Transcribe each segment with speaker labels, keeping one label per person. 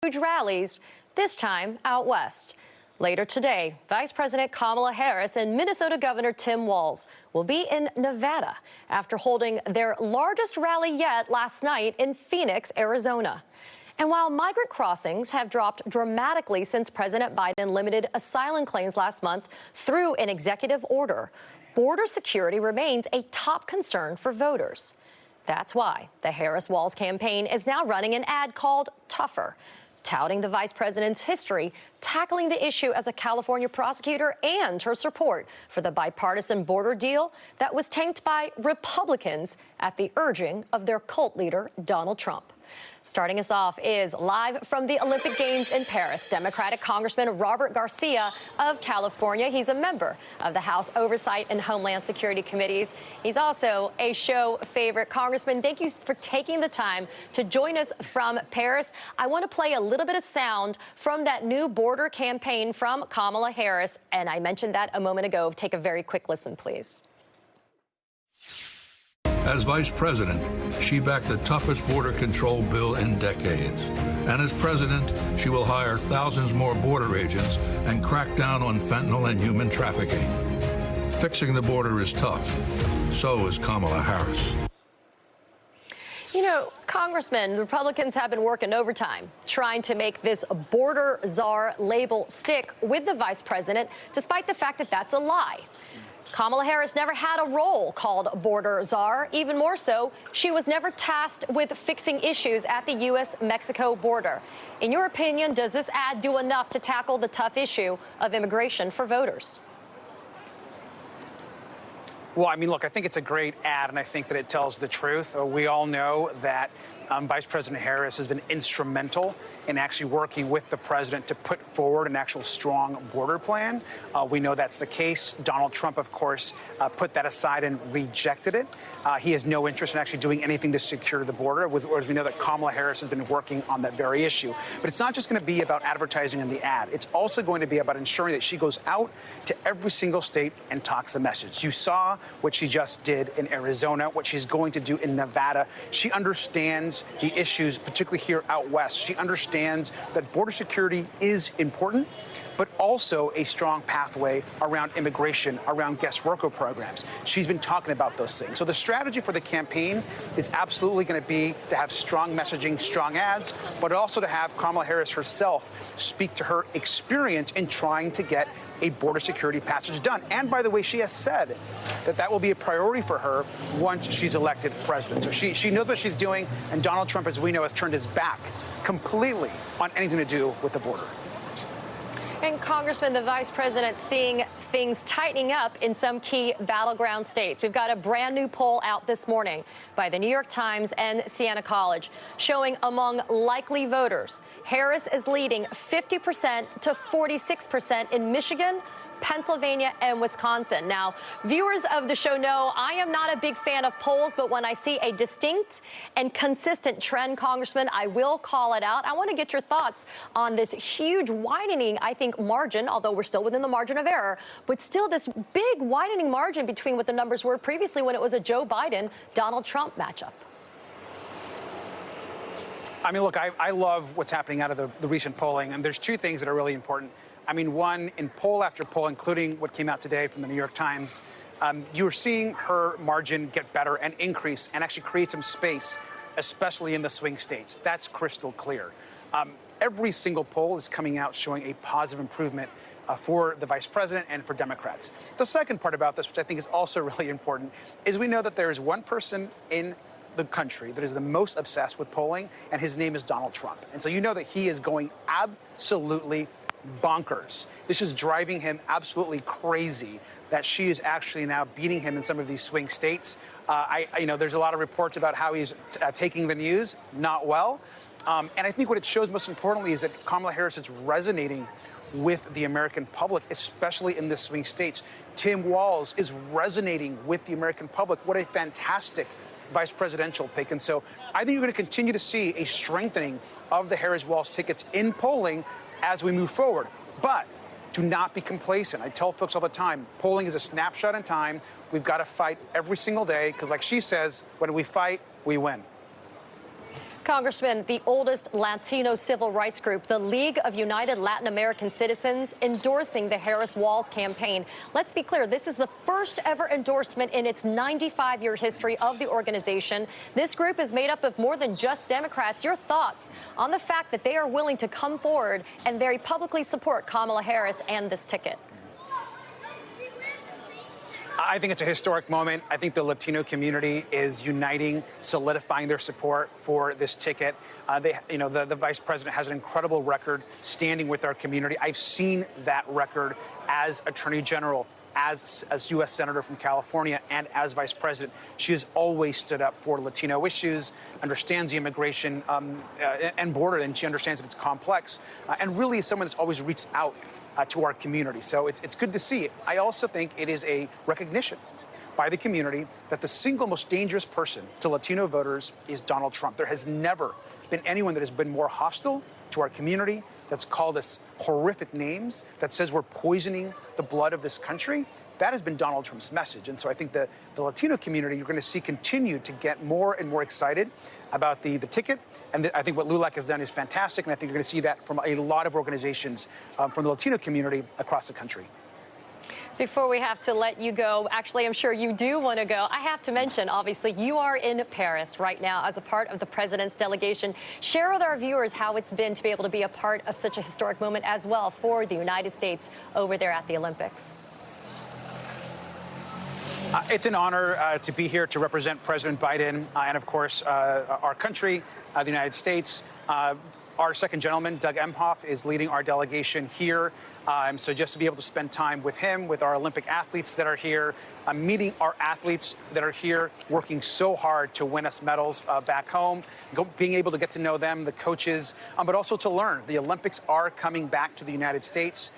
Speaker 1: huge rallies, this time out west. Later today, Vice President Kamala Harris and Minnesota Governor Tim Walz will be in Nevada after holding their largest rally yet last night in Phoenix, Arizona. And while migrant crossings have dropped dramatically since President Biden limited asylum claims last month through an executive order, border security remains a top concern for voters. That's why the Harris-Walz campaign is now running an ad called Tougher, touting the vice president's history, tackling the issue as a California prosecutor, and her support for the bipartisan border deal that was tanked by Republicans at the urging of their cult leader, Donald Trump. Starting us off is live from the Olympic Games in Paris, Democratic Congressman Robert Garcia of California. He's a member of the House Oversight and Homeland Security Committees. He's also a show favorite. Congressman, thank you for taking the time to join us from Paris. I want to play a little bit of sound from that new border campaign from Kamala Harris, and I mentioned that a moment ago. Take a very quick listen, please.
Speaker 2: As vice president, she backed the toughest border control bill in decades. And as president, she will hire thousands more border agents and crack down on fentanyl and human trafficking. Fixing the border is tough. So is Kamala Harris.
Speaker 1: You know, Congressman, the Republicans have been working overtime trying to make this border czar label stick with the vice president, despite the fact that that's a lie. Kamala Harris never had a role called border czar. Even more so, she was never tasked with fixing issues at the U.S.-Mexico border. In your opinion, does this ad do enough to tackle the tough issue of immigration for voters?
Speaker 3: Well, I mean, look, I think it's a great ad, and I think that it tells the truth. We all know that Vice President Harris has been instrumental in actually working with the president to put forward an actual strong border plan. We know that's the case. Donald Trump, of course, put that aside and rejected it. He has no interest in actually doing anything to secure the border, whereas we know that Kamala Harris has been working on that very issue. But it's not just going to be about advertising in the ad. It's also going to be about ensuring that she goes out to every single state and talks the message. You saw what she just did in Arizona, what she's going to do in Nevada. She understands the issues, particularly here out west. She understands that border security is important, but also a strong pathway around immigration, around guest worker programs. She's been talking about those things. So the strategy for the campaign is absolutely going to be to have strong messaging, strong ads, but also to have Kamala Harris herself speak to her experience in trying to get a border security passage done. And by the way, she has said that that will be a priority for her once she's elected president. So she knows what she's doing, and Donald Trump, as we know, has turned his back completely on anything to do with the border.
Speaker 1: And Congressman, the vice president seeing things tightening up in some key battleground states. We've got a brand new poll out this morning by the New York Times and Siena College showing among likely voters, Harris is leading 50% to 46% in Michigan, Pennsylvania, and Wisconsin. Now, viewers of the show know I am not a big fan of polls, but when I see a distinct and consistent trend, Congressman, I will call it out. I want to get your thoughts on this huge widening, I think, margin, although we're still within the margin of error, but still this big widening margin between what the numbers were previously when it was a Joe Biden-Donald Trump matchup.
Speaker 3: I mean, look, I love what's happening out of the recent polling, and there's two things that are really important. I mean, one, in poll after poll, including what came out today from the New York Times, you're seeing her margin get better and increase and actually create some space, especially in the swing states. That's crystal clear. Every single poll is coming out showing a positive improvement for the vice president and for Democrats. The second part about this, which I think is also really important, is we know that there is one person in the country that is the most obsessed with polling, and his name is Donald Trump. And so you know that he is going absolutely bonkers. This is driving him absolutely crazy that she is actually now beating him in some of these swing states. You know, there's a lot of reports about how he's taking the news not well. And I think what it shows most importantly is that Kamala Harris is resonating with the American public, especially in the swing states. Tim Walz is resonating with the American public. What a fantastic vice presidential pick. And so I think you're going to continue to see a strengthening of the Harris-Walz tickets in polling as we move forward. But do not be complacent. I tell folks all the time, polling is a snapshot in time. We've got to fight every single day because, like she says, when we fight, we win.
Speaker 1: Congressman, the oldest Latino civil rights group, the League of United Latin American Citizens, endorsing the Harris-Walz campaign. Let's be clear, this is the first ever endorsement in its 95-year history of the organization. This group is made up of more than just Democrats. Your thoughts on the fact that they are willing to come forward and very publicly support Kamala Harris and this ticket?
Speaker 3: I think it's a historic moment. I think the Latino community is uniting, solidifying their support for this ticket. The vice president has an incredible record standing with our community. I've seen that record as Attorney General, as U.S. Senator from California, and as Vice President. She has always stood up for Latino issues, understands the immigration and border, and she understands that it's complex, and really is someone that's always reached out to our community. So it's good to see. I also think it is a recognition by the community that the single most dangerous person to Latino voters is Donald Trump. There has never been anyone that has been more hostile to our community, that's called us horrific names, that says we're poisoning the blood of this country. That has been Donald Trump's message. And so I think the Latino community, you're going to see continue to get more and more excited about the ticket. And I think what LULAC has done is fantastic. And I think you're going to see that from a lot of organizations from the Latino community across the country.
Speaker 1: Before we have to let you go, actually, I'm sure you do want to go. I have to mention, obviously, you are in Paris right now as a part of the president's delegation. Share with our viewers how it's been to be able to be a part of such a historic moment as well for the United States over there at the Olympics.
Speaker 3: It's an honor to be here to represent President Biden and, of course, our country, the United States. Our second gentleman, Doug Emhoff, is leading our delegation here. So just to be able to spend time with him, with our Olympic athletes that are here, meeting our athletes that are here, working so hard to win us medals back home, being able to get to know them, the coaches, but also to learn. The Olympics are coming back to the United States,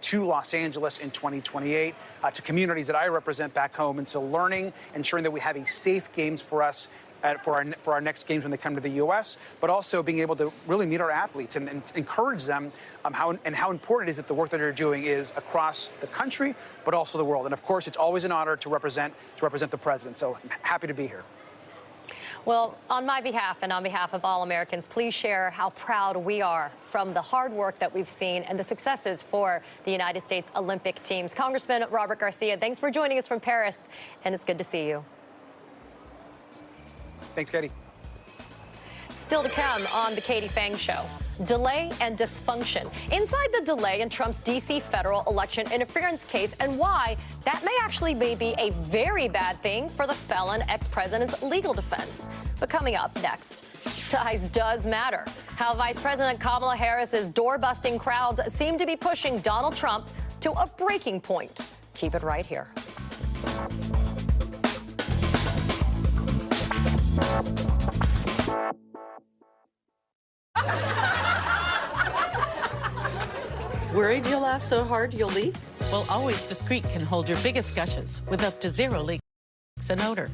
Speaker 3: to Los Angeles in 2028, to communities that I represent back home. And so learning, ensuring that we have a safe games for us, for our next games when they come to the U.S., but also being able to really meet our athletes and encourage them how important it is that the work that they're doing is across the country, but also the world. And of course, it's always an honor to represent the president. So I'm happy to be here.
Speaker 1: Well, on my behalf and on behalf of all Americans, please share how proud we are from the hard work that we've seen and the successes for the United States Olympic teams. Congressman Robert Garcia, thanks for joining us from Paris, and it's good to see you.
Speaker 3: Thanks, Katie.
Speaker 1: Still to come on the Katie Phang Show. Delay and dysfunction inside the delay in Trump's D.C. federal election interference case, and why that may actually be a very bad thing for the felon ex-president's legal defense. But coming up next, size does matter. How Vice President Kamala Harris's door-busting crowds seem to be pushing Donald Trump to a breaking point. Keep it right here.
Speaker 4: Worried you'll laugh so hard you'll leak?
Speaker 5: Well, Always Discreet can hold your biggest gushes with up to 0 leaks and odor.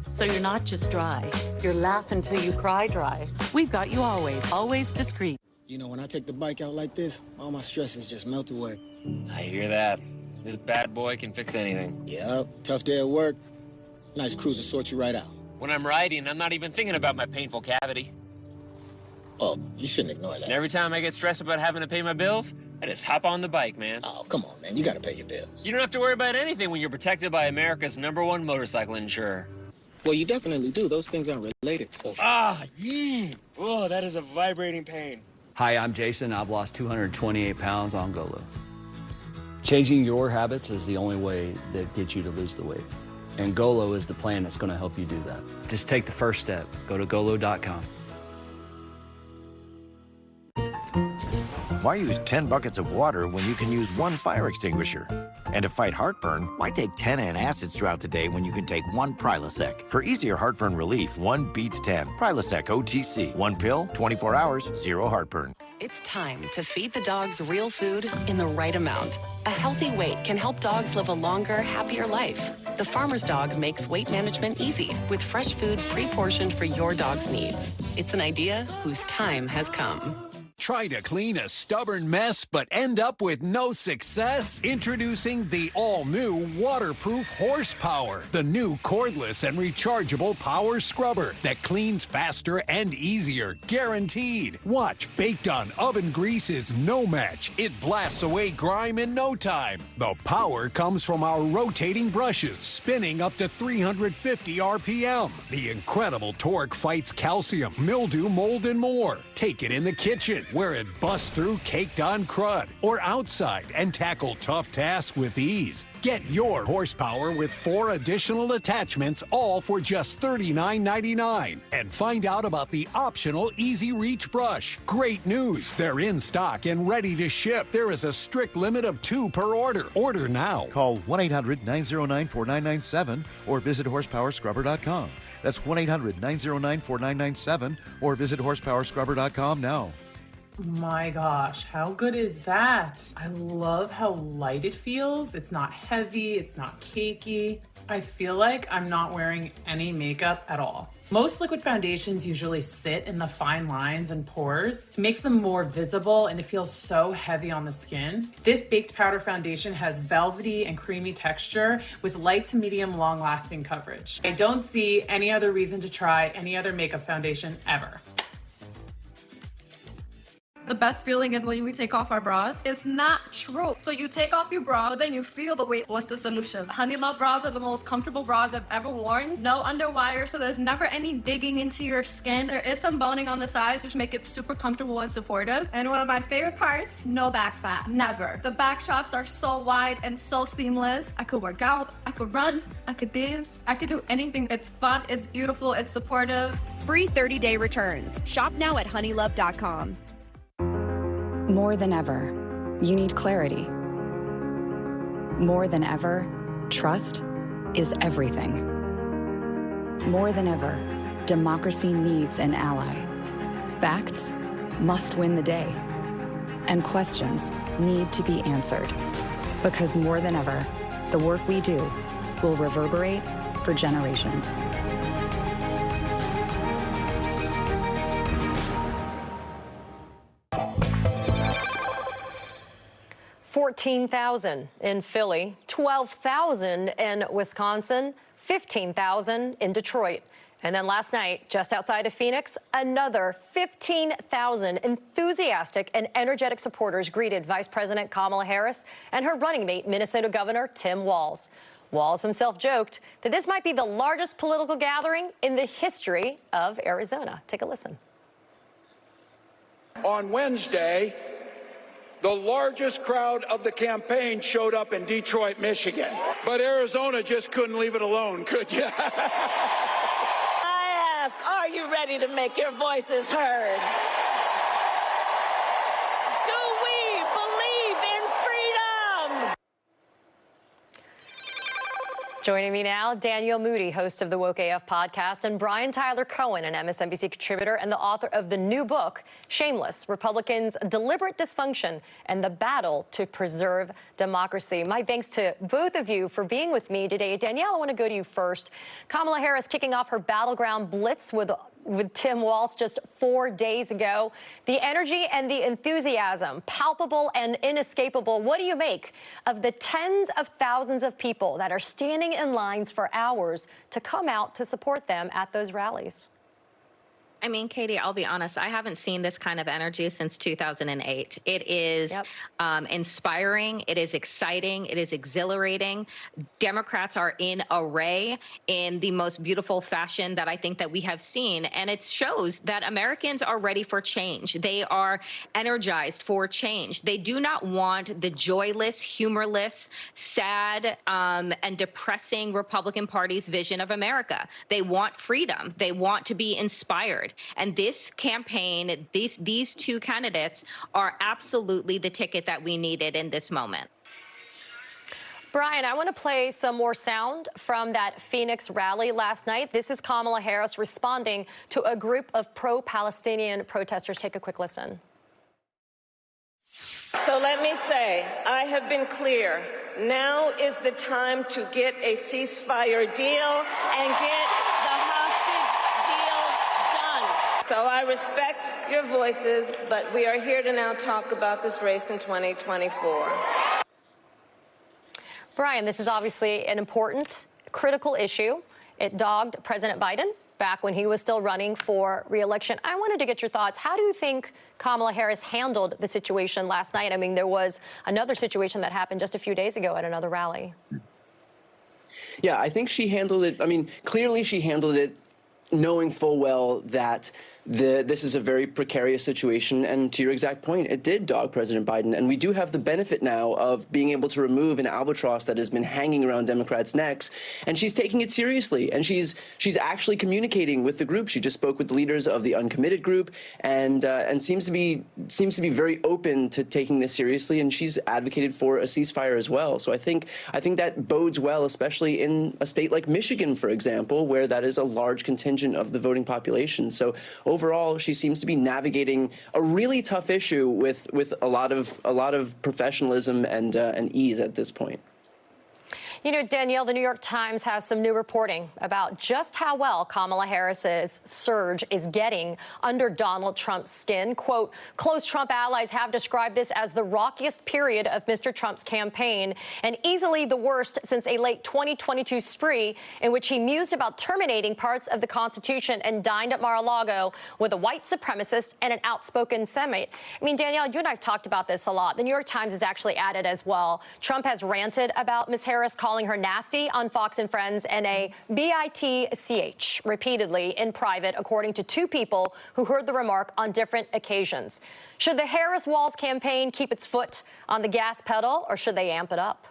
Speaker 5: So you're not just dry.
Speaker 4: You're laugh until you cry dry.
Speaker 5: We've got you Always Discreet.
Speaker 6: You know, when I take the bike out like this, all my stresses just melt away.
Speaker 7: I hear that. This bad boy can fix anything.
Speaker 6: Yep, tough day at work. Nice cruiser sort you right out.
Speaker 7: When I'm riding, I'm not even thinking about my painful cavity.
Speaker 6: Oh, you shouldn't ignore that.
Speaker 7: And every time I get stressed about having to pay my bills, I just hop on the bike, man.
Speaker 6: Oh, come on, man. You gotta pay your bills.
Speaker 7: You don't have to worry about anything when you're protected by America's #1 motorcycle insurer.
Speaker 6: Well, you definitely do. Those things aren't related, so...
Speaker 8: Oh, that is a vibrating pain.
Speaker 9: Hi, I'm Jason. I've lost 228 pounds on Golo. Changing your habits is the only way that gets you to lose the weight. And Golo is the plan that's going to help you do that. Just take the first step. Go to golo.com.
Speaker 10: Why use 10 buckets of water when you can use 1 fire extinguisher? And to fight heartburn, why take 10 antacids throughout the day when you can take 1 Prilosec? For easier heartburn relief, 1 beats 10. Prilosec OTC. 1 pill, 24 hours, 0 heartburn.
Speaker 11: It's time to feed the dogs real food in the right amount. A healthy weight can help dogs live a longer, happier life. The Farmer's Dog makes weight management easy with fresh food pre-portioned for your dog's needs. It's an idea whose time has come.
Speaker 12: Try to clean a stubborn mess but end up with no success? Introducing the all-new waterproof Horsepower, the new cordless and rechargeable power scrubber that cleans faster and easier, guaranteed. Watch, baked on oven grease is no match. It blasts away grime in no time. The power comes from our rotating brushes, spinning up to 350 RPM. The incredible torque fights calcium, mildew, mold, and more. Take it in the kitchen, where it busts through caked-on crud, or outside and tackle tough tasks with ease. Get your Horsepower with 4 additional attachments, all for just $39.99. And find out about the optional Easy Reach brush. Great news, they're in stock and ready to ship. There is a strict limit of 2 per order. Order now.
Speaker 13: Call 1-800-909-4997 or visit horsepowerscrubber.com. That's 1-800-909-4997 or visit horsepowerscrubber.com now.
Speaker 14: My gosh, how good is that? I love how light it feels. It's not heavy, it's not cakey. I feel like I'm not wearing any makeup at all. Most liquid foundations usually sit in the fine lines and pores. It makes them more visible and it feels so heavy on the skin. This baked powder foundation has velvety and creamy texture with light to medium long-lasting coverage. I don't see any other reason to try any other makeup foundation ever.
Speaker 15: The best feeling is when we take off our bras. It's not true. So you take off your bra, but then you feel the weight. What's the solution? Honeylove bras are the most comfortable bras I've ever worn. No underwire, so there's never any digging into your skin. There is some boning on the sides, which make it super comfortable and supportive. And one of my favorite parts, no back fat, never. The back straps are so wide and so seamless. I could work out, I could run, I could dance, I could do anything. It's fun, it's beautiful, it's supportive.
Speaker 16: Free 30-day returns. Shop now at honeylove.com.
Speaker 17: More than ever, you need clarity. More than ever, trust is everything. More than ever, democracy needs an ally. Facts must win the day. And questions need to be answered. Because more than ever, the work we do will reverberate for generations.
Speaker 1: 14,000 in Philly, 12,000 in Wisconsin, 15,000 in Detroit. And then last night, just outside of Phoenix, another 15,000 enthusiastic and energetic supporters greeted Vice President Kamala Harris and her running mate, Minnesota Governor Tim Walz. Walz himself joked that this might be the largest political gathering in the history of Arizona. Take a listen.
Speaker 18: On Wednesday, the largest crowd of the campaign showed up in Detroit, Michigan. But Arizona just couldn't leave it alone, could you?
Speaker 19: I ask, are you ready to make your voices heard? Do we believe in freedom?
Speaker 1: Joining me now, Danielle Moody, host of the Woke AF podcast, and Brian Tyler Cohen, an MSNBC contributor and the author of the new book, Shameless, Republicans' Deliberate Dysfunction and the Battle to Preserve Democracy. My thanks to both of you for being with me today. Danielle, I want to go to you first. Kamala Harris kicking off her battleground blitz with Tim Walz just 4 days ago. The energy and the enthusiasm, palpable and inescapable. What do you make of the tens of thousands of people that are standing in lines for hours to come out to support them at those rallies?
Speaker 20: I mean, Katie, I'll be honest, I haven't seen this kind of energy since 2008. It is inspiring. It is exciting. It is exhilarating. Democrats are in array in the most beautiful fashion that I think that we have seen. And it shows that Americans are ready for change. They are energized for change. They do not want the joyless, humorless, sad, and depressing Republican Party's vision of America. They want freedom. They want to be inspired. And this campaign, these two candidates are absolutely the ticket that we needed in this moment.
Speaker 1: Brian, I want to play some more sound from that Phoenix rally last night. This is Kamala Harris responding to a group of pro-Palestinian protesters. Take a quick listen.
Speaker 19: So let me say, I have been clear. Now is the time to get a ceasefire deal and get the hostage deal done. So I respect your voices, but we are here to now talk about this race in 2024.
Speaker 1: Brian, this is obviously an important, critical issue. It dogged President Biden back when he was still running for re-election. I wanted to get your thoughts. How do you think Kamala Harris handled the situation last night? I mean, there was another situation that happened just a few days ago at another rally.
Speaker 21: Yeah, I think she handled it. I mean, clearly she handled it knowing full well that this is a very precarious situation, and to your exact point, it did dog President Biden, and we do have the benefit now of being able to remove an albatross that has been hanging around Democrats' necks, and she's taking it seriously, and she's actually communicating with the group. She just spoke with the leaders of the uncommitted group, and seems to be very open to taking this seriously, and she's advocated for a ceasefire as well. So I think that bodes well, especially in a state like Michigan, for example, where that is a large contingent of the voting population. So overall, she seems to be navigating a really tough issue with a lot of professionalism and ease at this point.
Speaker 1: You know, Danielle, the New York Times has some new reporting about just how well Kamala Harris's surge is getting under Donald Trump's skin. Quote, close Trump allies have described this as the rockiest period of Mr. Trump's campaign and easily the worst since a late 2022 spree in which he mused about terminating parts of the Constitution and dined at Mar-a-Lago with a white supremacist and an outspoken Semite. I mean, Danielle, you and I have talked about this a lot. The New York Times has actually added as well. Trump has ranted about Ms. Harris, calling her nasty on Fox and Friends and a bitch repeatedly in private, according to two people who heard the remark on different occasions. Should the Harris-Walz campaign keep its foot on the gas pedal, or should they amp it up?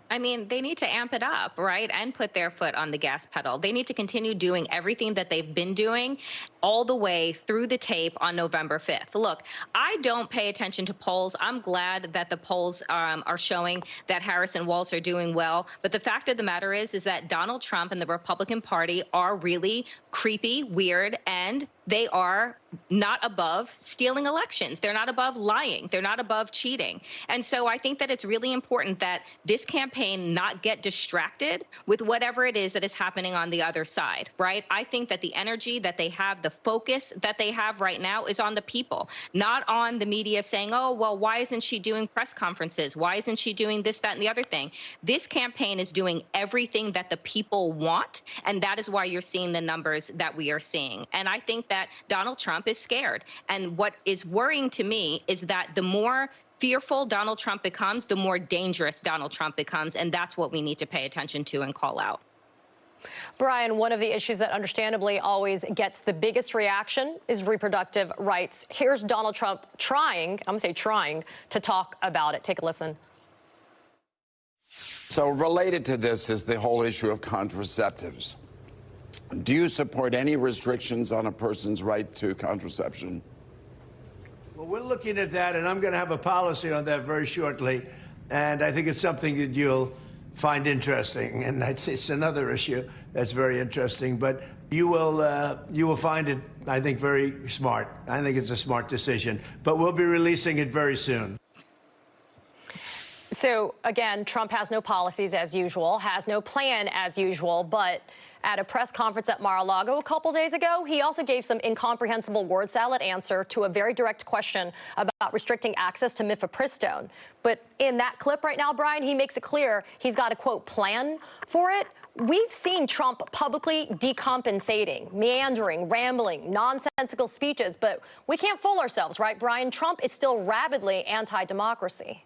Speaker 20: I mean, they need to amp it up, right, and put their foot on the gas pedal. They need to continue doing everything that they've been doing all the way through the tape on November 5th. Look, I don't pay attention to polls. I'm glad that the polls are showing that Harris and Walz are doing well. But the fact of the matter is that Donald Trump and the Republican Party are really creepy, weird, and they are not above stealing elections. They're not above lying. They're not above cheating. And so I think that it's really important that this campaign not get distracted with whatever it is that is happening on the other side, right? I think that the energy that they have, the focus that they have right now is on the people, not on the media saying, oh, well, why isn't she doing press conferences? Why isn't she doing this, that, and the other thing? This campaign is doing everything that the people want, and that is why you're seeing the numbers that we are seeing. And I think that Donald Trump is scared. And what is worrying to me is that the more fearful Donald Trump becomes, the more dangerous Donald Trump becomes. And that's what we need to pay attention to and call out.
Speaker 1: Brian, one of the issues that understandably always gets the biggest reaction is reproductive rights. Here's Donald Trump trying to talk about it. Take a listen.
Speaker 22: So related to this is the whole issue of contraceptives. Do you support any restrictions on a person's right to contraception?
Speaker 23: Well, we're looking at that, and I'm going to have a policy on that very shortly. And I think it's something that you'll find interesting. And it's another issue that's very interesting. But you will find it, I think, very smart. I think it's a smart decision. But we'll be releasing it very soon.
Speaker 1: So, again, Trump has no policies as usual, has no plan as usual, but at a press conference at Mar-a-Lago a couple days ago, he also gave some incomprehensible word salad answer to a very direct question about restricting access to mifepristone. But in that clip right now, Brian, he makes it clear he's got a, quote, plan for it. We've seen Trump publicly decompensating, meandering, rambling, nonsensical speeches, but we can't fool ourselves, right, Brian? Trump is still rabidly anti-democracy.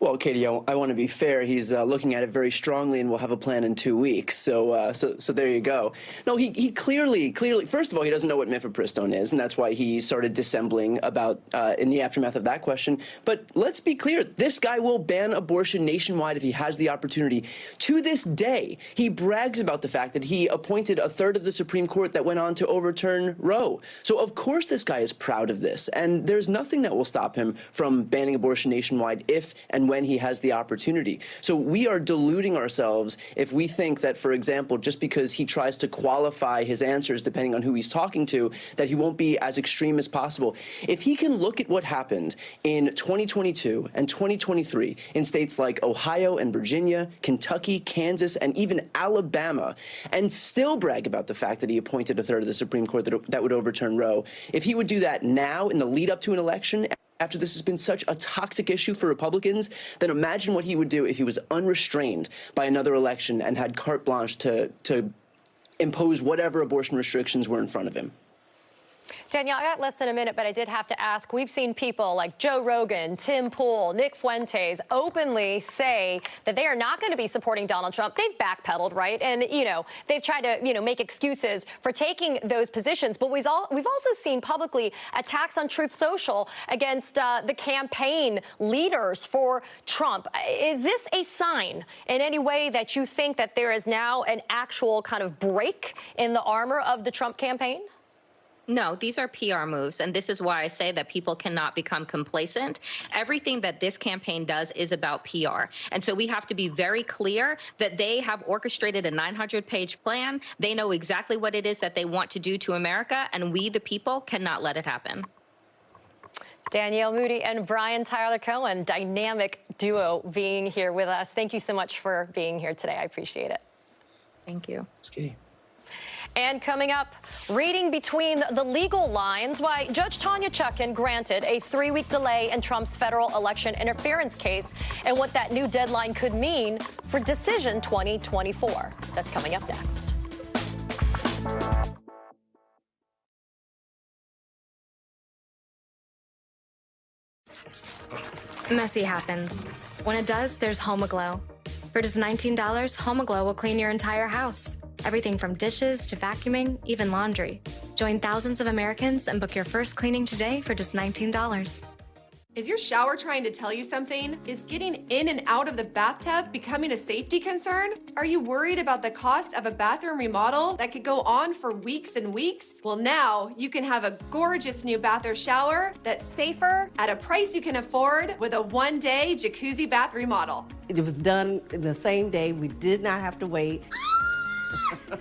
Speaker 21: Well, Katie, I want to be fair. He's looking at it very strongly, and we'll have a plan in 2 weeks. So there you go. No, he clearly, first of all, he doesn't know what mifepristone is, and that's why he started dissembling about in the aftermath of that question. But let's be clear: this guy will ban abortion nationwide if he has the opportunity. To this day, he brags about the fact that he appointed a third of the Supreme Court that went on to overturn Roe. So of course, this guy is proud of this, and there's nothing that will stop him from banning abortion nationwide if and and when he has the opportunity. So we are deluding ourselves if we think that, for example, just because he tries to qualify his answers depending on who he's talking to, that he won't be as extreme as possible. If he can look at what happened in 2022 and 2023 in states like Ohio and Virginia, Kentucky, Kansas, and even Alabama, and still brag about the fact that he appointed a third of the Supreme Court that would overturn Roe, if he would do that now in the lead up to an election, after this has been such a toxic issue for Republicans, then imagine what he would do if he was unrestrained by another election and had carte blanche to impose whatever abortion restrictions were in front of him.
Speaker 1: Danielle, I got less than a minute, but I did have to ask. We've seen people like Joe Rogan, Tim Pool, Nick Fuentes openly say that they are not going to be supporting Donald Trump. They've backpedaled, right? And, they've tried to, make excuses for taking those positions. But we've also seen publicly attacks on Truth Social against the campaign leaders for Trump. Is this a sign in any way that you think that there is now an actual kind of break in the armor of the Trump campaign?
Speaker 20: No, these are PR moves, and this is why I say that people cannot become complacent. Everything that this campaign does is about PR. And so we have to be very clear that they have orchestrated a 900-page plan. They know exactly what it is that they want to do to America, and we, the people, cannot let it happen.
Speaker 1: Danielle Moody and Brian Tyler Cohen, dynamic duo being here with us. Thank you so much for being here today. I appreciate it.
Speaker 20: Thank you.
Speaker 21: Ski.
Speaker 1: And coming up, reading between the legal lines, why Judge Tanya Chutkan granted a 3-week delay in Trump's federal election interference case and what that new deadline could mean for Decision 2024. That's coming up next.
Speaker 2: Messy happens. When it does, there's HomeAglow. For just $19, HomeAglow will clean your entire house. Everything from dishes to vacuuming, even laundry. Join thousands of Americans and book your first cleaning today for just $19.
Speaker 3: Is your shower trying to tell you something? Is getting in and out of the bathtub becoming a safety concern? Are you worried about the cost of a bathroom remodel that could go on for weeks and weeks? Well, now you can have a gorgeous new bath or shower that's safer at a price you can afford with a 1-day jacuzzi bath remodel.
Speaker 4: It was done the same day. We did not have to wait.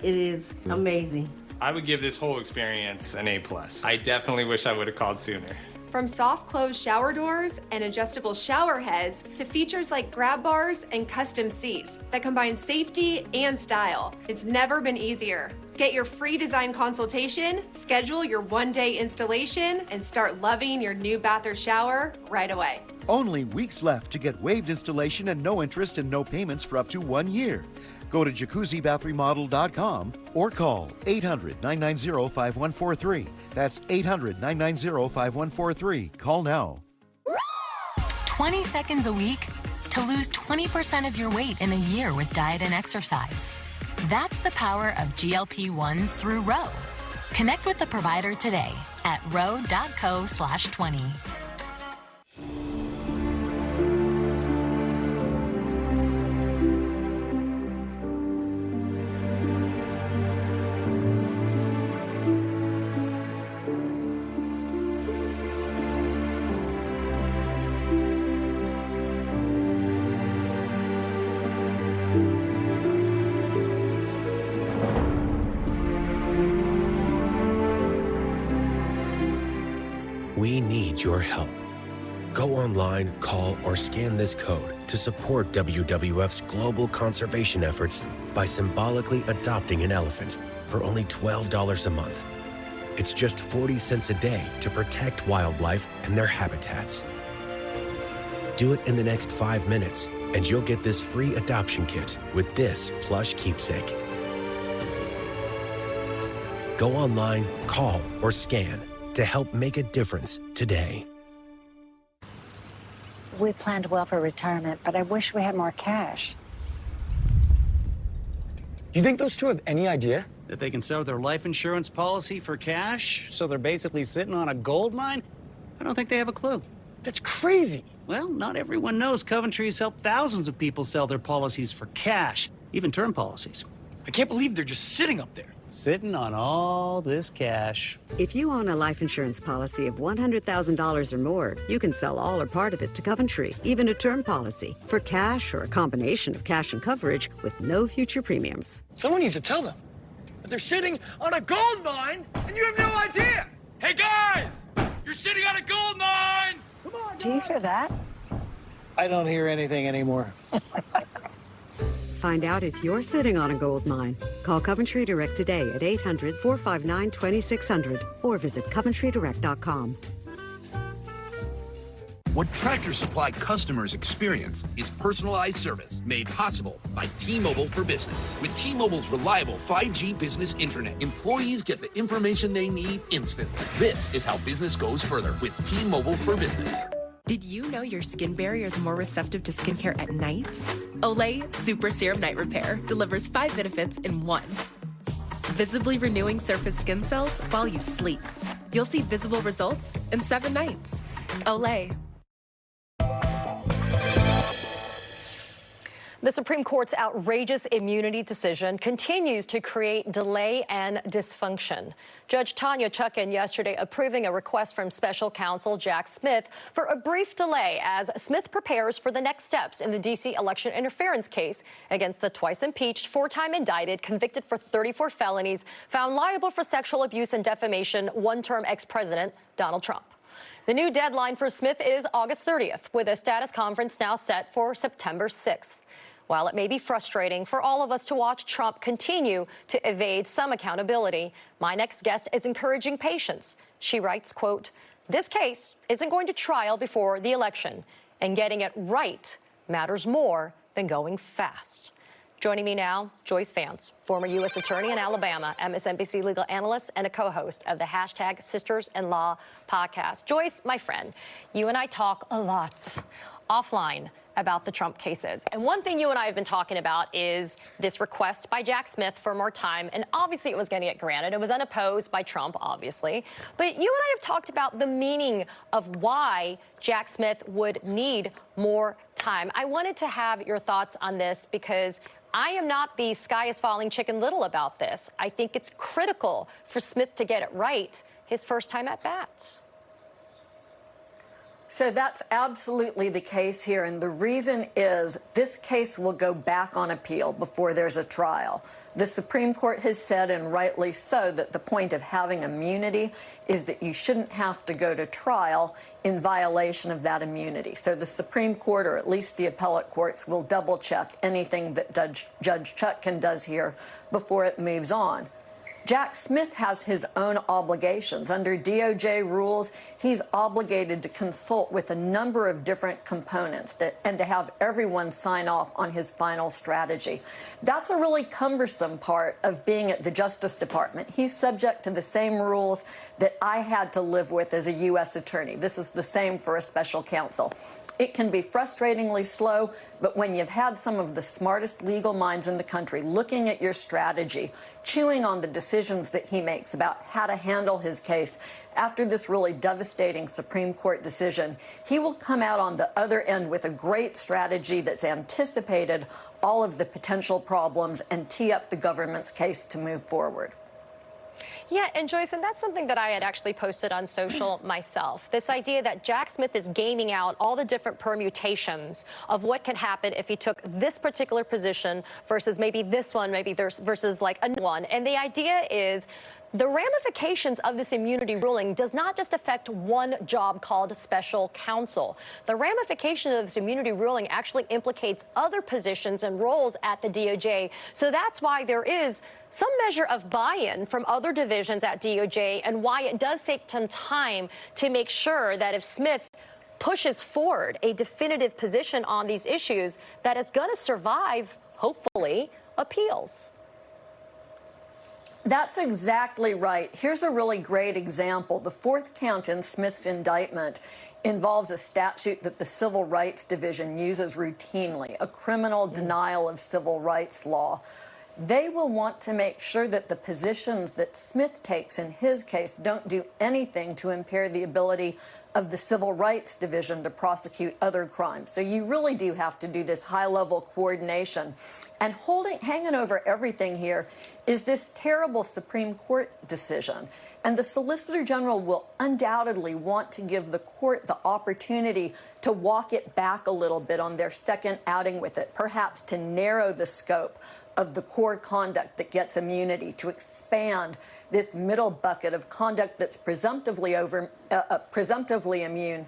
Speaker 4: It is amazing.
Speaker 24: I would give this whole experience an A+. I definitely wish I would have called sooner.
Speaker 3: From soft close shower doors and adjustable shower heads to features like grab bars and custom seats that combine safety and style, it's never been easier. Get your free design consultation, schedule your 1-day installation, and start loving your new bath or shower right away.
Speaker 13: Only weeks left to get waived installation and no interest and no payments for up to 1 year. Go to jacuzzibathremodel.com or call 800-990-5143. That's 800-990-5143. Call now.
Speaker 25: 20 seconds a week to lose 20% of your weight in a year with diet and exercise. That's the power of GLP-1s through Ro. Connect with the provider today at ro.co/20.
Speaker 26: We need your help. Go online, call, or scan this code to support WWF's global conservation efforts by symbolically adopting an elephant for only $12 a month. It's just 40 cents a day to protect wildlife and their habitats. Do it in the next 5 minutes, and you'll get this free adoption kit with this plush keepsake. Go online, call, or scan to help make a difference today.
Speaker 27: We planned well for retirement, but I wish we had more cash.
Speaker 28: You think those two have any idea?
Speaker 29: That they can sell their life insurance policy for cash, so they're basically sitting on a gold mine? I don't think they have a clue.
Speaker 28: That's crazy.
Speaker 29: Well, not everyone knows Coventry has helped thousands of people sell their policies for cash, even term policies.
Speaker 28: I can't believe they're just sitting up there.
Speaker 29: sitting on all this cash.
Speaker 5: If you own a life insurance policy of $100,000 or more, you can sell all or part of it to Coventry, even a term policy, for cash or a combination of cash and coverage with no future premiums.
Speaker 28: Someone needs to tell them that they're sitting on a gold mine and you have no idea. Hey, guys, you're sitting on a gold mine. Come on,
Speaker 27: Do you hear that?
Speaker 28: I don't hear anything anymore.
Speaker 5: Find out if you're sitting on a gold mine. Call Coventry Direct today at 800-459-2600 or visit coventrydirect.com.
Speaker 6: What Tractor Supply customers experience is personalized service made possible by T-Mobile for Business. With T-Mobile's reliable 5G business internet, employees get the information they need instantly. This is how business goes further with T-Mobile for Business.
Speaker 7: Did you know your skin barrier is more receptive to skincare at night? Olay Super Serum Night Repair delivers 5 benefits in one. Visibly renewing surface skin cells while you sleep. You'll see visible results in 7 nights. Olay.
Speaker 1: The Supreme Court's outrageous immunity decision continues to create delay and dysfunction. Judge Tanya Chutkan yesterday approving a request from special counsel Jack Smith for a brief delay as Smith prepares for the next steps in the D.C. election interference case against the twice impeached, 4-time indicted, convicted for 34 felonies, found liable for sexual abuse and defamation, one-term ex-president Donald Trump. The new deadline for Smith is August 30th, with a status conference now set for September 6th. While it may be frustrating for all of us to watch Trump continue to evade some accountability, my next guest is encouraging patience. She writes, quote, "This case isn't going to trial before the election, and getting it right matters more than going fast." Joining me now, Joyce Vance, former U.S. Attorney in Alabama, MSNBC legal analyst, and a co-host of the #Sisters-in-Law podcast. Joyce, my friend, you and I talk a lot offline about the Trump cases. And one thing you and I have been talking about is this request by Jack Smith for more time. And obviously it was going to get granted. It was unopposed by Trump, obviously. But you and I have talked about the meaning of why Jack Smith would need more time. I wanted to have your thoughts on this because I am not the sky is falling Chicken Little about this. I think it's critical for Smith to get it right his first time at bat.
Speaker 8: So that's absolutely the case here. And the reason is this case will go back on appeal before there's a trial. The Supreme Court has said, and rightly so, that the point of having immunity is that you shouldn't have to go to trial in violation of that immunity. So the Supreme Court, or at least the appellate courts, will double check anything that Judge Chutkan does here before it moves on. Jack Smith has his own obligations. Under DOJ rules, he's obligated to consult with a number of different components and to have everyone sign off on his final strategy. That's a really cumbersome part of being at the Justice Department. He's subject to the same rules that I had to live with as a U.S. attorney. This is the same for a special counsel. It can be frustratingly slow, but when you've had some of the smartest legal minds in the country looking at your strategy, chewing on the decisions that he makes about how to handle his case after this really devastating Supreme Court decision, he will come out on the other end with a great strategy that's anticipated all of the potential problems and tee up the government's case to move forward.
Speaker 1: Yeah, and Joyce, and that's something that I had actually posted on social myself. This idea that Jack Smith is gaming out all the different permutations of what could happen if he took this particular position versus maybe this one, maybe there's versus like a one. And the idea is the ramifications of this immunity ruling does not just affect one job called special counsel. The ramification of this immunity ruling actually implicates other positions and roles at the DOJ. So that's why there is some measure of buy-in from other divisions at DOJ and why it does take some time to make sure that if Smith pushes forward a definitive position on these issues, that it's going to survive, hopefully, appeals.
Speaker 8: That's exactly right. Here's a really great example. The fourth count in Smith's indictment involves a statute that the Civil Rights Division uses routinely, a criminal denial of civil rights law. They will want to make sure that the positions that Smith takes in his case don't do anything to impair the ability of the Civil Rights Division to prosecute other crimes. So you really do have to do this high-level coordination. And hanging over everything here is this terrible Supreme Court decision. And the Solicitor General will undoubtedly want to give the court the opportunity to walk it back a little bit on their second outing with it, perhaps to narrow the scope of the core conduct that gets immunity, to expand this middle bucket of conduct that's presumptively immune,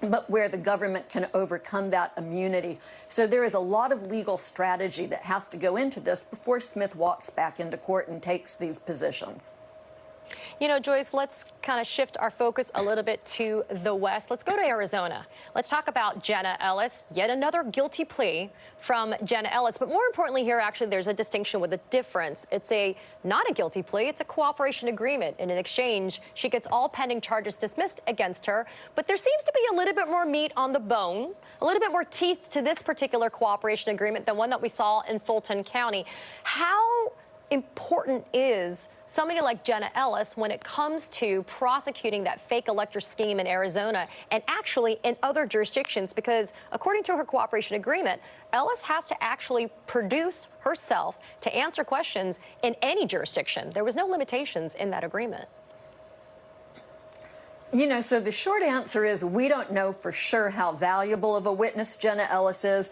Speaker 8: but where the government can overcome that immunity. So there is a lot of legal strategy that has to go into this before Smith walks back into court and takes these positions.
Speaker 1: You know, Joyce, let's kind of shift our focus a little bit to the West. Let's go to Arizona. Let's talk about Jenna Ellis, yet another guilty plea from Jenna Ellis. But more importantly here, actually, there's a distinction with a difference. It's not a guilty plea. It's a cooperation agreement. In an exchange, she gets all pending charges dismissed against her. But there seems to be a little bit more meat on the bone, a little bit more teeth to this particular cooperation agreement than one that we saw in Fulton County. How important is somebody like Jenna Ellis when it comes to prosecuting that fake elector scheme in Arizona and actually in other jurisdictions? Because according to her cooperation agreement, Ellis has to actually produce herself to answer questions in any jurisdiction. There was no limitations in that agreement.
Speaker 8: You know, so the short answer is we don't know for sure how valuable of a witness Jenna Ellis is.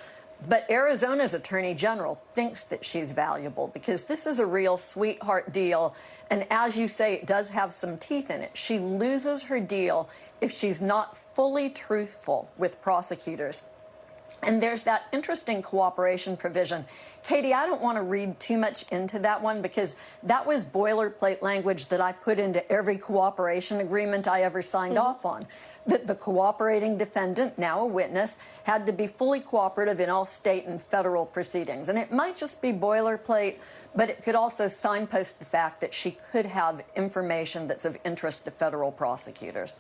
Speaker 8: But Arizona's Attorney General thinks that she's valuable because this is a real sweetheart deal. And as you say, it does have some teeth in it. She loses her deal if she's not fully truthful with prosecutors. And there's that interesting cooperation provision. Katie, I don't want to read too much into that one because that was boilerplate language that I put into every cooperation agreement I ever signed off on. That the cooperating defendant, now a witness, had to be fully cooperative in all state and federal proceedings. And it might just be boilerplate, but it could also signpost the fact that she could have information that's of interest to federal prosecutors.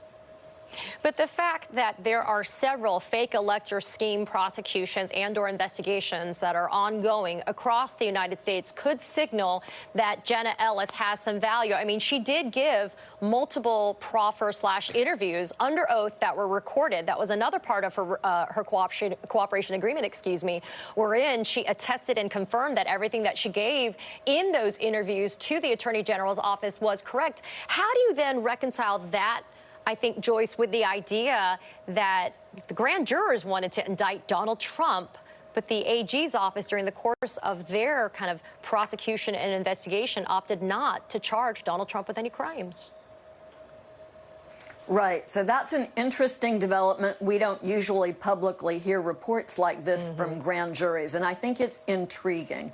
Speaker 1: But the fact that there are several fake elector scheme prosecutions and/or investigations that are ongoing across the United States could signal that Jenna Ellis has some value. I mean, she did give multiple proffer/interviews under oath that were recorded. That was another part of her cooperation agreement, wherein she attested and confirmed that everything that she gave in those interviews to the Attorney General's office was correct. How do you then reconcile that, I think, Joyce, with the idea that the grand jurors wanted to indict Donald Trump, but the AG's office during the course of their kind of prosecution and investigation opted not to charge Donald Trump with any crimes?
Speaker 8: Right. So that's an interesting development. We don't usually publicly hear reports like this from grand juries, and I think it's intriguing.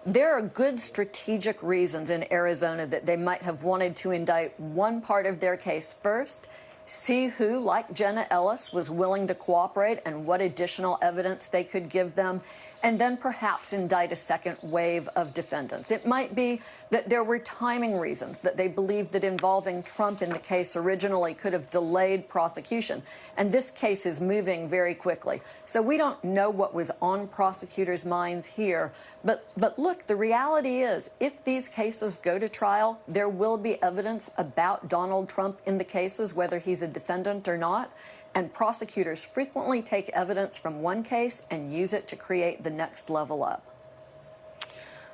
Speaker 8: There are good strategic reasons in Arizona that they might have wanted to indict one part of their case first, see who, like Jenna Ellis, was willing to cooperate and what additional evidence they could give them, and then perhaps indict a second wave of defendants. It might be that there were timing reasons, that they believed that involving Trump in the case originally could have delayed prosecution. And this case is moving very quickly. So we don't know what was on prosecutors' minds here. But look, the reality is, if these cases go to trial, there will be evidence about Donald Trump in the cases, whether he's a defendant or not. And prosecutors frequently take evidence from one case and use it to create the next level up.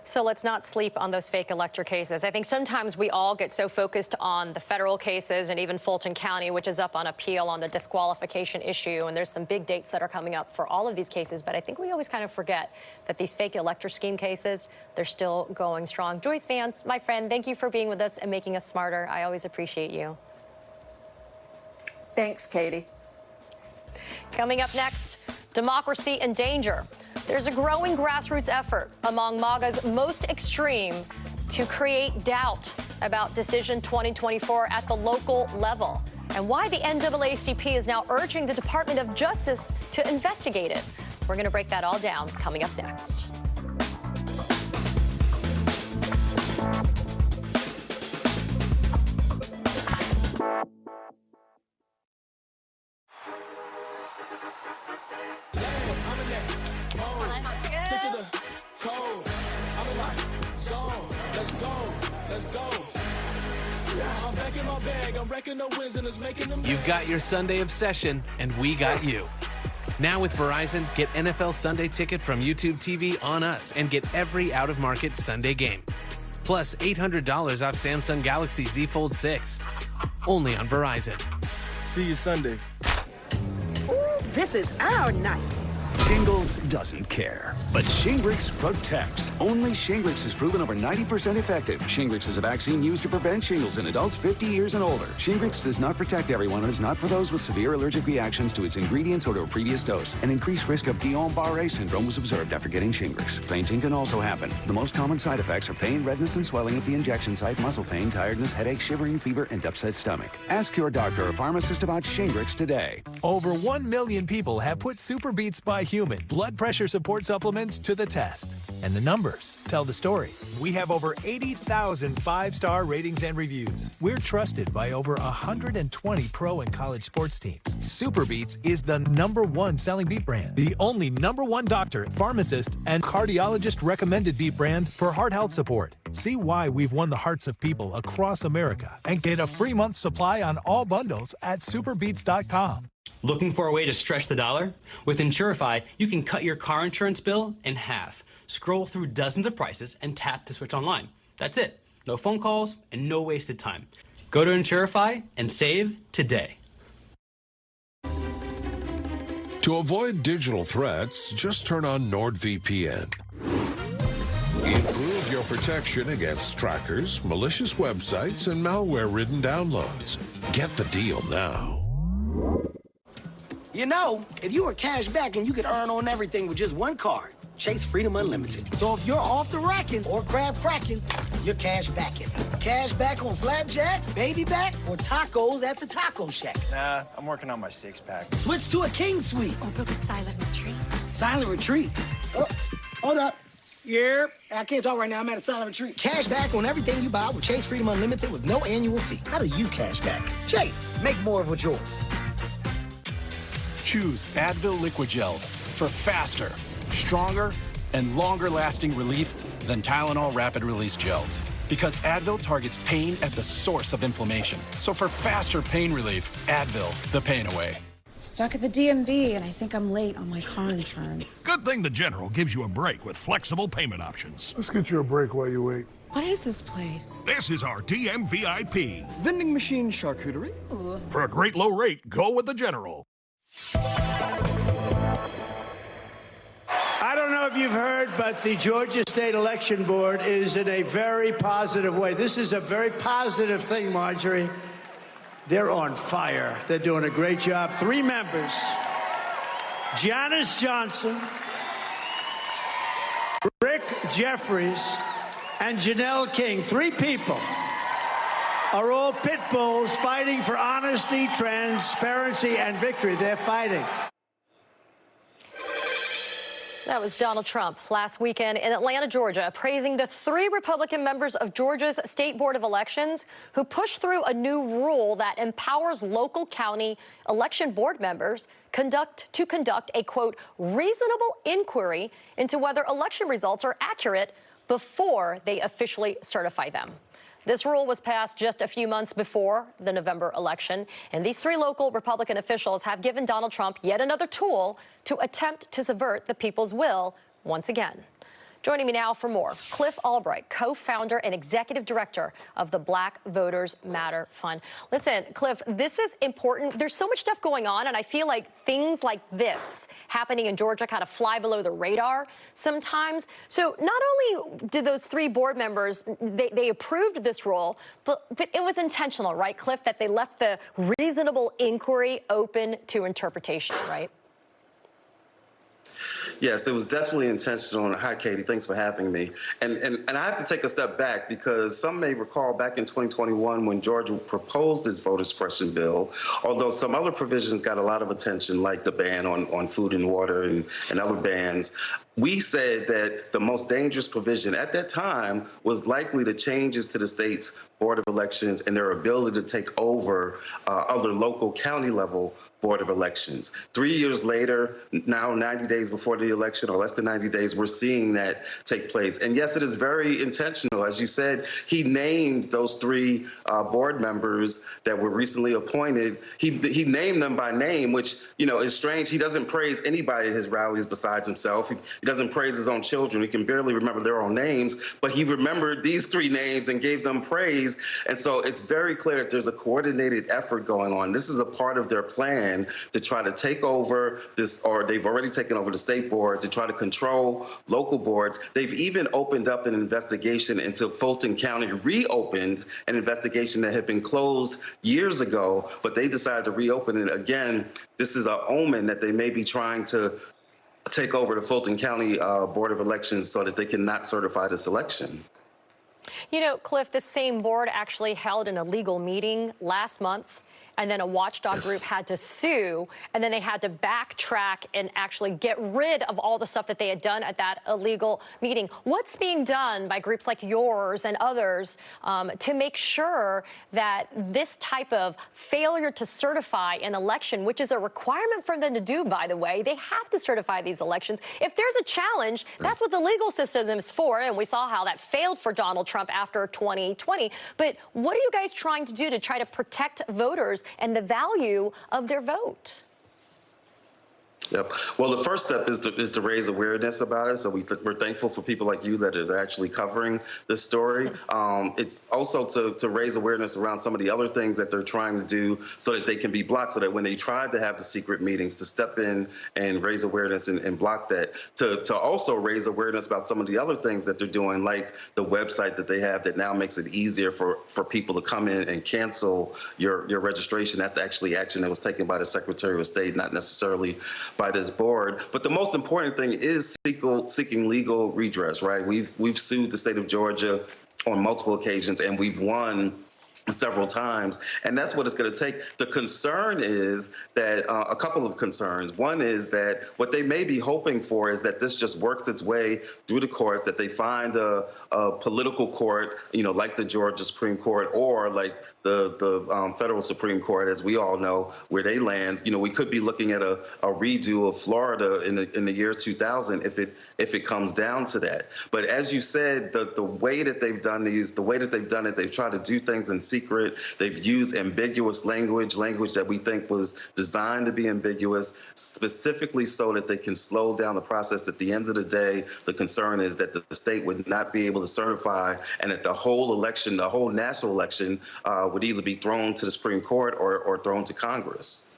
Speaker 1: So let's not sleep on those fake elector cases. I think sometimes we all get so focused on the federal cases and even Fulton County, which is up on appeal on the disqualification issue. And there's some big dates that are coming up for all of these cases. But I think we always kind of forget that these fake elector scheme cases, they're still going strong. Joyce Vance, my friend, thank you for being with us and making us smarter. I always appreciate you.
Speaker 8: Thanks, Katie.
Speaker 1: Coming up next, democracy in danger. There's a growing grassroots effort among MAGA's most extreme to create doubt about Decision 2024 at the local level, and why the NAACP is now urging the Department of Justice to investigate it. We're going to break that all down coming up next.
Speaker 9: You've got your Sunday obsession, and we got you. Now with Verizon, get NFL Sunday Ticket from YouTube TV on us and get every out-of-market Sunday game. Plus $800 off Samsung Galaxy Z Fold 6. Only on Verizon.
Speaker 10: See you Sunday.
Speaker 11: Ooh, this is our night.
Speaker 12: Shingles doesn't care, but Shingrix protects. Only Shingrix is proven over 90% effective. Shingrix is a vaccine used to prevent shingles in adults 50 years and older. Shingrix does not protect everyone and is not for those with severe allergic reactions to its ingredients or to a previous dose. An increased risk of Guillain-Barré syndrome was observed after getting Shingrix. Fainting can also happen. The most common side effects are pain, redness, and swelling at the injection site, muscle pain, tiredness, headache, shivering, fever, and upset stomach. Ask your doctor or pharmacist about Shingrix today.
Speaker 14: Over 1 million people have put Super Beats by Human blood pressure support supplements to the test. And the numbers tell the story. We have over 80,000 5-star ratings and reviews. We're trusted by over 120 pro and college sports teams. Super Beats is the #1 selling beet brand. The only #1 doctor, pharmacist, and cardiologist recommended beet brand for heart health support. See why we've won the hearts of people across America and get a free month supply on all bundles at superbeats.com.
Speaker 15: Looking for a way to stretch the dollar? With Insurify, you can cut your car insurance bill in half. Scroll through dozens of prices and tap to switch online. That's it. No phone calls and no wasted time. Go to Insurify and save today.
Speaker 16: To avoid digital threats, just turn on NordVPN. Improve your protection against trackers, malicious websites, and malware-ridden downloads. Get the deal now.
Speaker 28: You know, if you were cash back and you could earn on everything with just one card, Chase Freedom Unlimited. So if you're off the racking or crab cracking, you're cash backing. Cash back on flapjacks, baby backs, or tacos at the Taco Shack.
Speaker 10: Nah, I'm working on my six-pack.
Speaker 28: Switch to a King Suite.
Speaker 27: Or book a silent retreat.
Speaker 28: Silent retreat? Oh, hold up. Yeah, I can't talk right now. I'm at a silent retreat. Cash back on everything you buy with Chase Freedom Unlimited with no annual fee. How do you cash back? Chase, make more of what's yours.
Speaker 17: Choose Advil Liquid Gels for faster, stronger, and longer-lasting relief than Tylenol Rapid Release Gels. Because Advil targets pain at the source of inflammation. So for faster pain relief, Advil, the pain away.
Speaker 27: Stuck at the DMV, and I think I'm late on my car insurance.
Speaker 18: Good thing the General gives you a break with flexible payment options.
Speaker 30: Let's get you a break while you wait.
Speaker 27: What is this place?
Speaker 18: This is our DMVIP.
Speaker 28: Vending machine charcuterie.
Speaker 27: Ooh.
Speaker 18: For a great low rate, go with the General.
Speaker 23: I don't know if you've heard, but the Georgia State Election Board is in a very positive way. This is a very positive thing, Marjorie. They're on fire. They're doing a great job. 3 members, Janice Johnson, Rick Jeffries, and Janelle King. 3 people are all pit bulls fighting for honesty, transparency, and victory. They're fighting.
Speaker 1: That was Donald Trump last weekend in Atlanta, Georgia, praising the 3 Republican members of Georgia's State Board of Elections who pushed through a new rule that empowers local county election board members to conduct a, quote, reasonable inquiry into whether election results are accurate before they officially certify them. This rule was passed just a few months before the November election, and these 3 local Republican officials have given Donald Trump yet another tool to attempt to subvert the people's will once again. Joining me now for more, Cliff Albright, co-founder and executive director of the Black Voters Matter Fund. Listen, Cliff, this is important. There's so much stuff going on, and I feel like things like this happening in Georgia kind of fly below the radar sometimes. So not only did those 3 board members, they approved this rule, but it was intentional, right, Cliff, that they left the reasonable inquiry open to interpretation, right?
Speaker 31: Yes, it was definitely intentional. And hi, Katie. Thanks for having me. And I have to take a step back because some may recall back in 2021 when Georgia proposed this voter suppression bill, although some other provisions got a lot of attention, like the ban on food and water and other bans. we said that the most dangerous provision at that time was likely the changes to the state's Board of Elections and their ability to take over other local county level Board of Elections. 3 years later, now 90 days before the election, or less than 90 days, we're seeing that take place. And yes, it is very intentional. As you said, he named those three board members that were recently appointed. He named them by name, which, you know, is strange. He doesn't praise anybody at his rallies besides himself. He doesn't praise his own children. He can barely remember their own names, but he remembered these three names and gave them praise. And so it's very clear that there's a coordinated effort going on. This is a part of their plan to try to take over this, or they've already taken over the state board, to try to control local boards. They've even opened up an investigation into Fulton County, reopened an investigation that had been closed years ago, but they decided to reopen it again. This is an omen that they may be trying to take over the Fulton County Board of Elections so that they can not certify this election.
Speaker 1: You know, Cliff, the same board actually held an illegal meeting last month, and then a watchdog group had to sue, and then they had to backtrack and actually get rid of all the stuff that they had done at that illegal meeting. What's being done by groups like yours and others to make sure that this type of failure to certify an election, which is a requirement for them to do, by the way, they have to certify these elections. If there's a challenge, that's what the legal system is for, and we saw how that failed for Donald Trump after 2020. But what are you guys trying to do to try to protect voters and the value of their vote?
Speaker 31: Yep. Well, the first step is to raise awareness about it. So we're thankful for people like you that are actually covering this story. It's also to raise awareness around some of the other things that they're trying to do so that they can be blocked, so that when they tried to have the secret meetings, to step in and raise awareness and block that. To also raise awareness about some of the other things that they're doing, like the website that they have that now makes it easier for people to come in and cancel your registration. That's actually action that was taken by the Secretary of State, not necessarily by this board. But the most important thing is seeking legal redress, right? We've sued the state of Georgia on multiple occasions, and we've won several times, and that's what it's going to take. The concern is that a couple of concerns. One is that what they may be hoping for is that this just works its way through the courts, that they find a political court, you know, like the Georgia Supreme Court, or like the federal Supreme Court, as we all know, where they land. You know, we could be looking at a redo of Florida in the year 2000 if it comes down to that. But as you said, the way that they've done they've tried to do things in secret. They've used ambiguous language that we think was designed to be ambiguous, specifically so that they can slow down the process. At the end of the day, the concern is that the state would not be able to certify, and that the whole election, the whole national election, would either be thrown to the Supreme Court or thrown to Congress.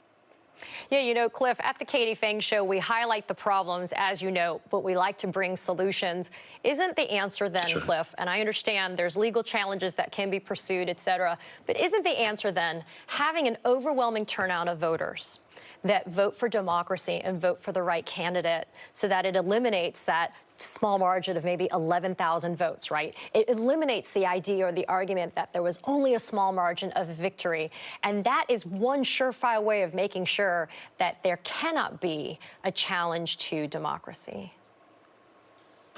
Speaker 1: Yeah, you know, Cliff, at the Katie Phang Show, we highlight the problems, as you know, but we like to bring solutions. Isn't the answer then, sure, Cliff, and I understand there's legal challenges that can be pursued, et cetera, but isn't the answer then having an overwhelming turnout of voters that vote for democracy and vote for the right candidate, so that it eliminates that small margin of maybe 11,000 votes, right? It eliminates the idea or the argument that there was only a small margin of victory. And that is one surefire way of making sure that there cannot be a challenge to democracy.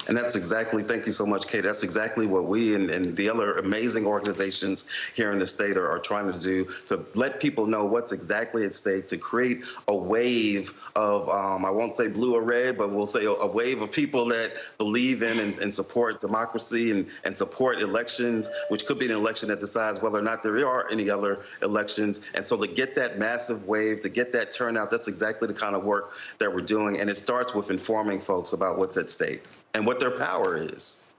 Speaker 31: And that's exactly, thank you so much, Kate. That's exactly what we and the other amazing organizations here in the state are trying to do, to let people know what's exactly at stake, to create a wave of, I won't say blue or red, but we'll say a wave of people that believe in and support democracy and support elections, which could be an election that decides whether or not there are any other elections. And so to get that massive wave, to get that turnout, that's exactly the kind of work that we're doing. And it starts with informing folks about what's at stake and what their power is.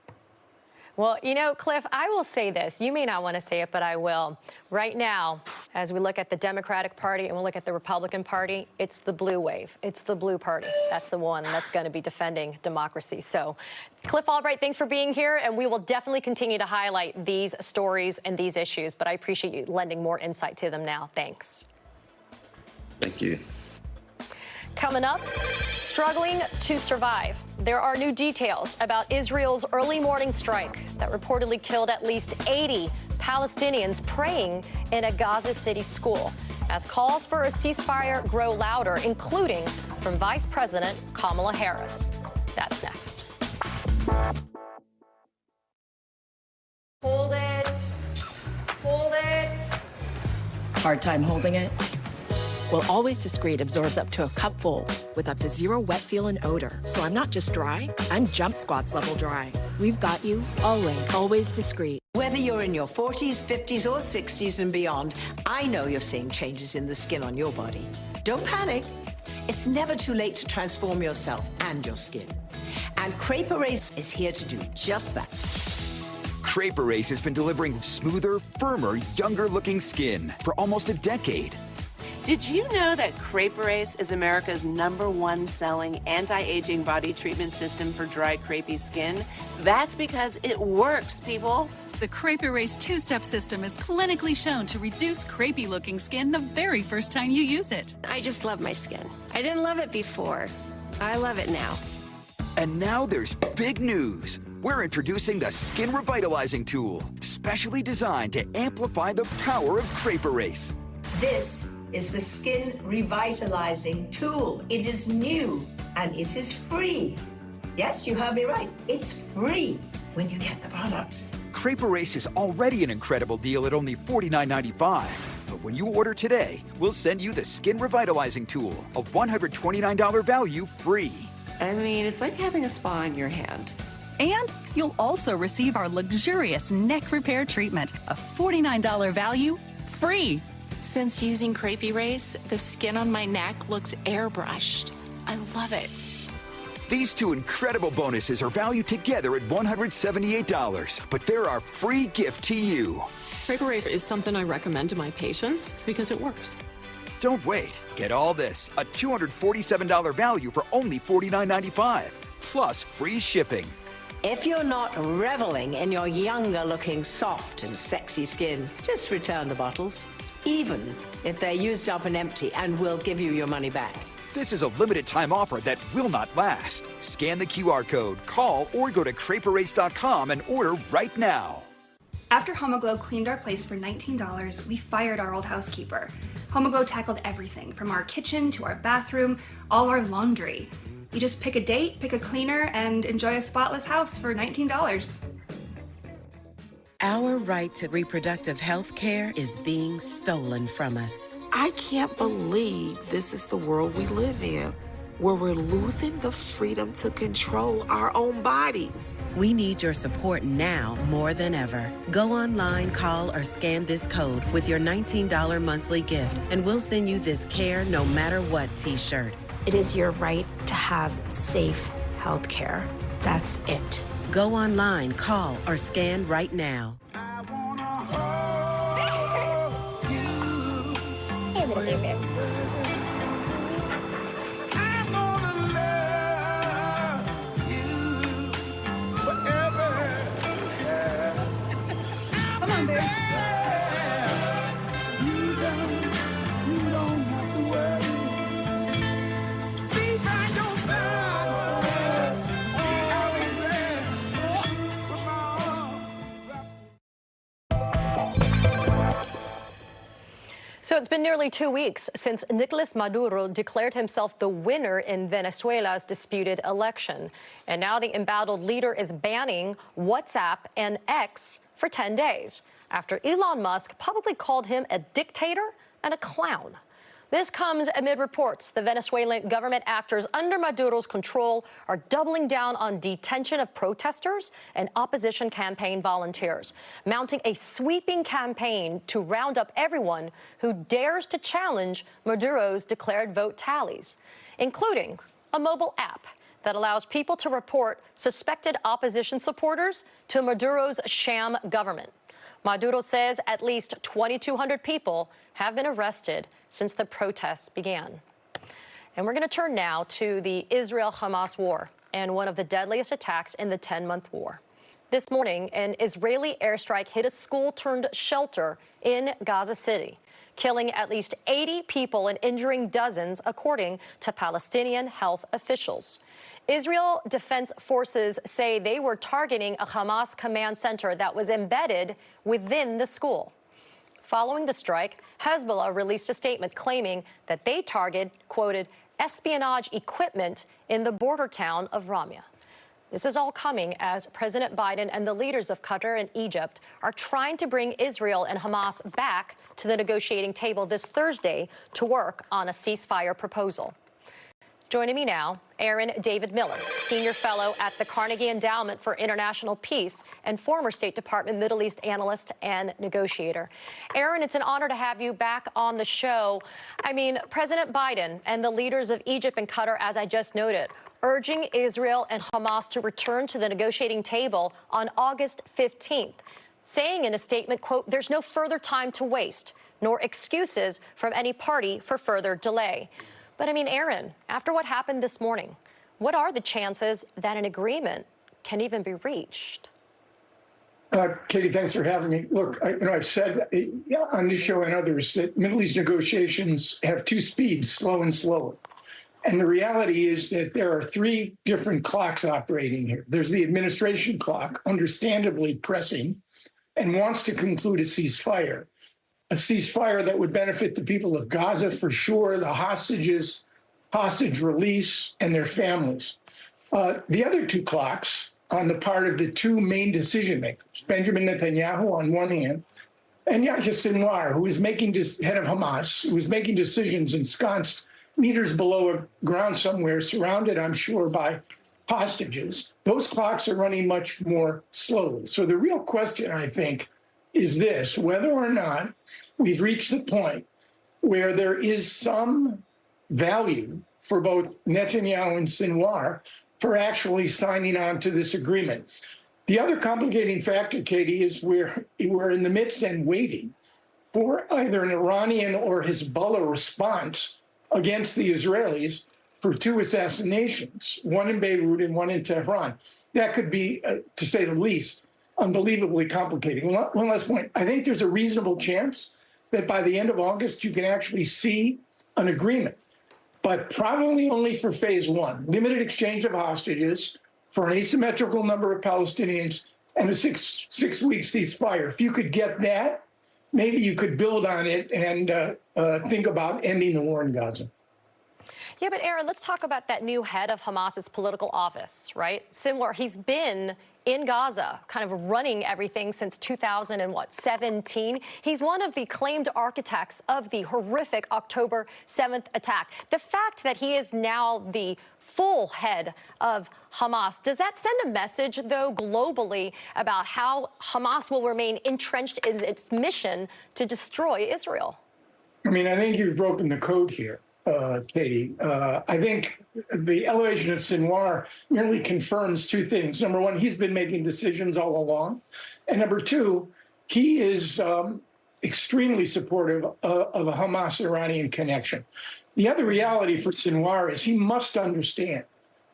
Speaker 1: Well, you know, Cliff, I will say this. You may not want to say it, but I will. Right now, as we look at the Democratic Party and we look at the Republican Party, it's the blue wave. It's the blue party. That's the one that's going to be defending democracy. So, Cliff Albright, thanks for being here, and we will definitely continue to highlight these stories and these issues, but I appreciate you lending more insight to them now. Thanks.
Speaker 31: Thank you.
Speaker 1: Coming up, struggling to survive. There are new details about Israel's early morning strike that reportedly killed at least 80 Palestinians praying in a Gaza City school, as calls for a ceasefire grow louder, including from Vice President Kamala Harris. That's next.
Speaker 2: Hold it. Hold it.
Speaker 3: Hard time holding it? Well, Always Discreet absorbs up to a cupful with up to 0 wet feel and odor. So I'm not just dry, I'm Jump Squats level dry. We've got you always. Always Discreet.
Speaker 4: Whether you're in your 40s, 50s, or 60s and beyond, I know you're seeing changes in the skin on your body. Don't panic. It's never too late to transform yourself and your skin. And Crepe Erase is here to do just that.
Speaker 13: Crepe Erase has been delivering smoother, firmer, younger-looking skin for almost a decade.
Speaker 19: Did you know that Crepe Erase is America's #1 selling anti-aging body treatment system for dry, crepey skin? That's because it works, people.
Speaker 20: The Crepe Erase two-step system is clinically shown to reduce crepey-looking skin the very first time you use it.
Speaker 21: I just love my skin. I didn't love it before. I love it now.
Speaker 13: And now there's big news. We're introducing the Skin Revitalizing Tool, specially designed to amplify the power of Crepe Erase.
Speaker 4: This is the Skin Revitalizing Tool. It is new and it is free. Yes, you heard me right. It's free when you get the product.
Speaker 13: Crepe Erase is already an incredible deal at only $49.95. But when you order today, we'll send you the Skin Revitalizing Tool, a $129 value free.
Speaker 21: I mean, it's like having a spa in your hand.
Speaker 20: And you'll also receive our luxurious neck repair treatment, a $49 value, free.
Speaker 21: Since using Crepe Erase, the skin on my neck looks airbrushed. I love it.
Speaker 13: These two incredible bonuses are valued together at $178, but they're our free gift to you.
Speaker 21: Crepe Erase is something I recommend to my patients because it works.
Speaker 13: Don't wait. Get all this, a $247 value for only $49.95, plus free shipping.
Speaker 4: If you're not reveling in your younger looking soft and sexy skin, just return the bottles, even if they're used up and empty, and we'll give you your money back.
Speaker 13: This is a limited time offer that will not last. Scan the QR code, call, or go to crepeerase.com and order right now.
Speaker 22: After Homoglow cleaned our place for $19, we fired our old housekeeper. Homoglow tackled everything from our kitchen to our bathroom, all our laundry. You just pick a date, pick a cleaner, and enjoy a spotless house for $19.
Speaker 24: Our right to reproductive health care is being stolen from us.
Speaker 25: I can't believe this is the world we live in, where we're losing the freedom to control our own bodies.
Speaker 24: We need your support now more than ever. Go online, call, or scan this code with your $19 monthly gift, and we'll send you this Care No Matter What t-shirt.
Speaker 27: It is your right to have safe health care. That's it.
Speaker 24: Go online, call, or scan right now.
Speaker 22: Come on, babe.
Speaker 25: You don't have to worry. Be by your side. I'll be there.
Speaker 1: So it's been nearly 2 weeks since Nicolas Maduro declared himself the winner in Venezuela's disputed election. And now the embattled leader is banning WhatsApp and X for 10 days after Elon Musk publicly called him a dictator and a clown. This comes amid reports the Venezuelan government actors under Maduro's control are doubling down on detention of protesters and opposition campaign volunteers, mounting a sweeping campaign to round up everyone who dares to challenge Maduro's declared vote tallies, including a mobile app that allows people to report suspected opposition supporters to Maduro's sham government. Maduro says at least 2,200 people have been arrested since the protests began. And we're going to turn now to the Israel-Hamas war and one of the deadliest attacks in the 10-month war. This morning, an Israeli airstrike hit a school-turned-shelter in Gaza City, killing at least 80 people and injuring dozens, according to Palestinian health officials. Israel Defense Forces say they were targeting a Hamas command center that was embedded within the school. Following the strike, Hezbollah released a statement claiming that they quoted, espionage equipment in the border town of Ramya. This is all coming as President Biden and the leaders of Qatar and Egypt are trying to bring Israel and Hamas back to the negotiating table this Thursday to work on a ceasefire proposal. Joining me now, Aaron David Miller, Senior Fellow at the Carnegie Endowment for International Peace and former State Department Middle East analyst and negotiator. Aaron, it's an honor to have you back on the show. I mean, President Biden and the leaders of Egypt and Qatar, as I just noted, urging Israel and Hamas to return to the negotiating table on August 15th, saying in a statement, quote, "There's no further time to waste, nor excuses from any party for further delay." But I mean, Aaron, after what happened this morning, what are the chances that an agreement can even be reached?
Speaker 5: Katie, thanks for having me. Look, I've said on this show and others that Middle East negotiations have two speeds, slow and slower. And the reality is that there are three different clocks operating here. There's the administration clock, understandably pressing, and wants to conclude a ceasefire that would benefit the people of Gaza for sure, the hostages, hostage release, and their families. The other two clocks on the part of the two main decision makers, Benjamin Netanyahu on one hand, and Yahya Sinwar, who is head of Hamas, who is making decisions ensconced meters below ground somewhere, surrounded, I'm sure, by hostages. Those clocks are running much more slowly. So the real question, I think, is this: whether or not we've reached the point where there is some value for both Netanyahu and Sinwar for actually signing on to this agreement. The other complicating factor, Katie, is we're in the midst and waiting for either an Iranian or Hezbollah response against the Israelis for two assassinations, one in Beirut and one in Tehran. That could be, to say the least, unbelievably complicated. One last point. I think there's a reasonable chance that by the end of August, you can actually see an agreement, but probably only for phase one, limited exchange of hostages for an asymmetrical number of Palestinians and a six-week ceasefire. If you could get that, maybe you could build on it and think about ending the war in Gaza.
Speaker 1: Yeah, but Aaron, let's talk about that new head of Hamas's political office, right? Sinwar, he's been in Gaza, kind of running everything since 2017. He's one of the claimed architects of the horrific October 7th attack. The fact that he is now the full head of Hamas, does that send a message, though, globally about how Hamas will remain entrenched in its mission to destroy Israel?
Speaker 5: I mean, I think you've broken the code here, Katie. I think the elevation of Sinwar merely confirms two things. Number one, he's been making decisions all along. And number two, he is extremely supportive of a Hamas-Iranian connection. The other reality for Sinwar is he must understand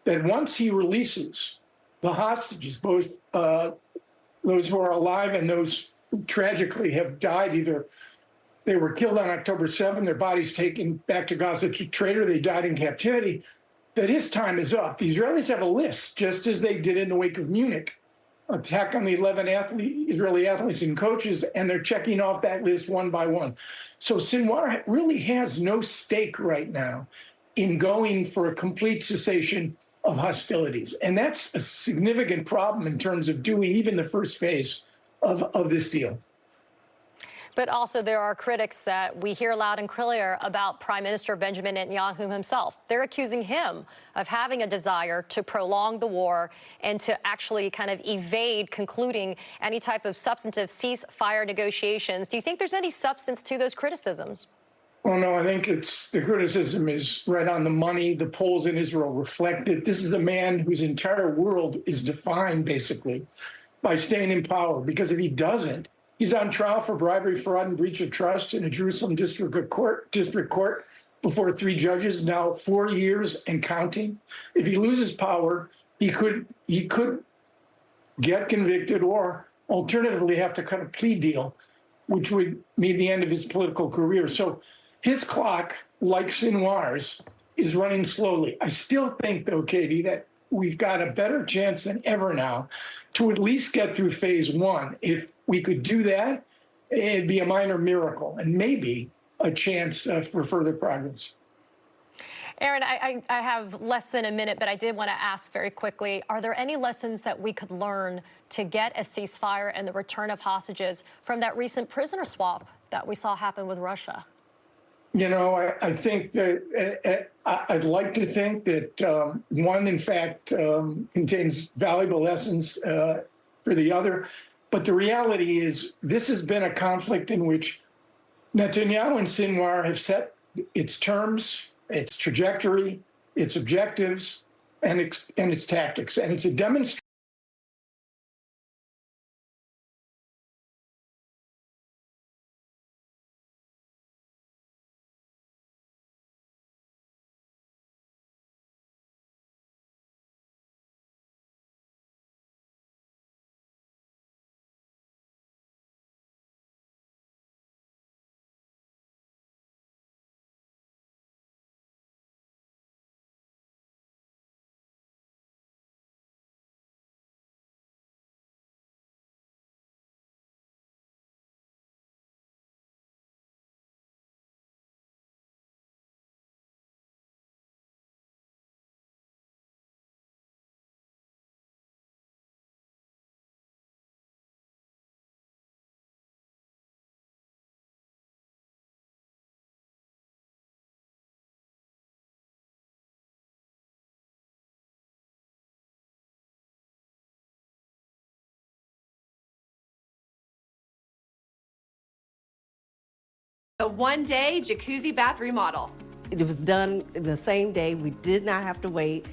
Speaker 5: that once he releases the hostages, both those who are alive and those who tragically have died, either they were killed on October 7th, their bodies taken back to Gaza to trade, or they died in captivity, that his time is up. The Israelis have a list, just as they did in the wake of Munich, attack on the 11 Israeli athletes and coaches, and they're checking off that list one by one. So Sinwar really has no stake right now in going for a complete cessation of hostilities. And that's a significant problem in terms of doing even the first phase of this deal.
Speaker 1: But also there are critics that we hear loud and clear about Prime Minister Benjamin Netanyahu himself. They're accusing him of having a desire to prolong the war and to actually kind of evade concluding any type of substantive ceasefire negotiations. Do you think there's any substance to those criticisms?
Speaker 5: Well, no, I think the criticism is right on the money. The polls in Israel reflect it. This is a man whose entire world is defined, basically, by staying in power, because if he doesn't, he's on trial for bribery, fraud, and breach of trust in a Jerusalem district court before three judges, now 4 years and counting. If he loses power, he could get convicted or alternatively have to cut a plea deal, which would mean the end of his political career. So his clock, like Sinwar's, is running slowly. I still think, though, Katie, that we've got a better chance than ever now to at least get through phase one. If we could do that, it'd be a minor miracle and maybe a chance for further progress.
Speaker 1: Aaron, I have less than a minute, but I did want to ask very quickly, are there any lessons that we could learn to get a ceasefire and the return of hostages from that recent prisoner swap that we saw happen with Russia?
Speaker 5: You know, I think that I'd like to think that one, in fact, contains valuable lessons for the other. But the reality is this has been a conflict in which Netanyahu and Sinwar have set its terms, its trajectory, its objectives, and its tactics. And it's a demonstration.
Speaker 6: A one-day jacuzzi bath remodel.
Speaker 7: It was done the same day. We did not have to wait.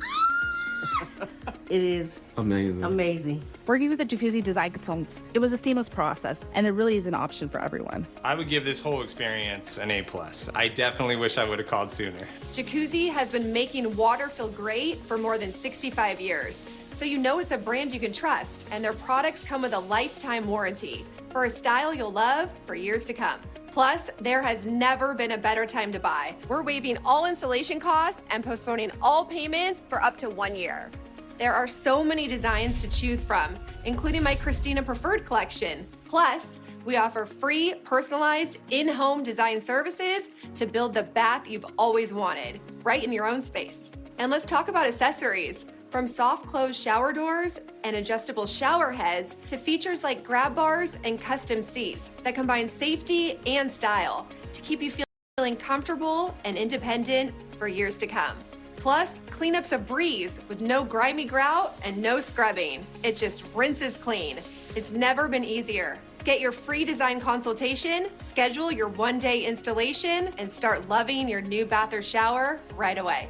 Speaker 7: It is amazing.
Speaker 8: Working with the jacuzzi design consultants, it was a seamless process, and there really is an option for everyone.
Speaker 9: I would give this whole experience an A+. I definitely wish I would have called sooner.
Speaker 6: Jacuzzi has been making water feel great for more than 65 years. So you know it's a brand you can trust, and their products come with a lifetime warranty for a style you'll love for years to come. Plus, there has never been a better time to buy. We're waiving all installation costs and postponing all payments for up to 1 year. There are so many designs to choose from, including my Christina Preferred collection. Plus, we offer free, personalized, in-home design services to build the bath you've always wanted, right in your own space. And let's talk about accessories. From soft close shower doors and adjustable shower heads to features like grab bars and custom seats that combine safety and style to keep you feeling comfortable and independent for years to come. Plus, cleanup's a breeze with no grimy grout and no scrubbing. It just rinses clean. It's never been easier. Get your free design consultation, schedule your one-day installation, and start loving your new bath or shower right away.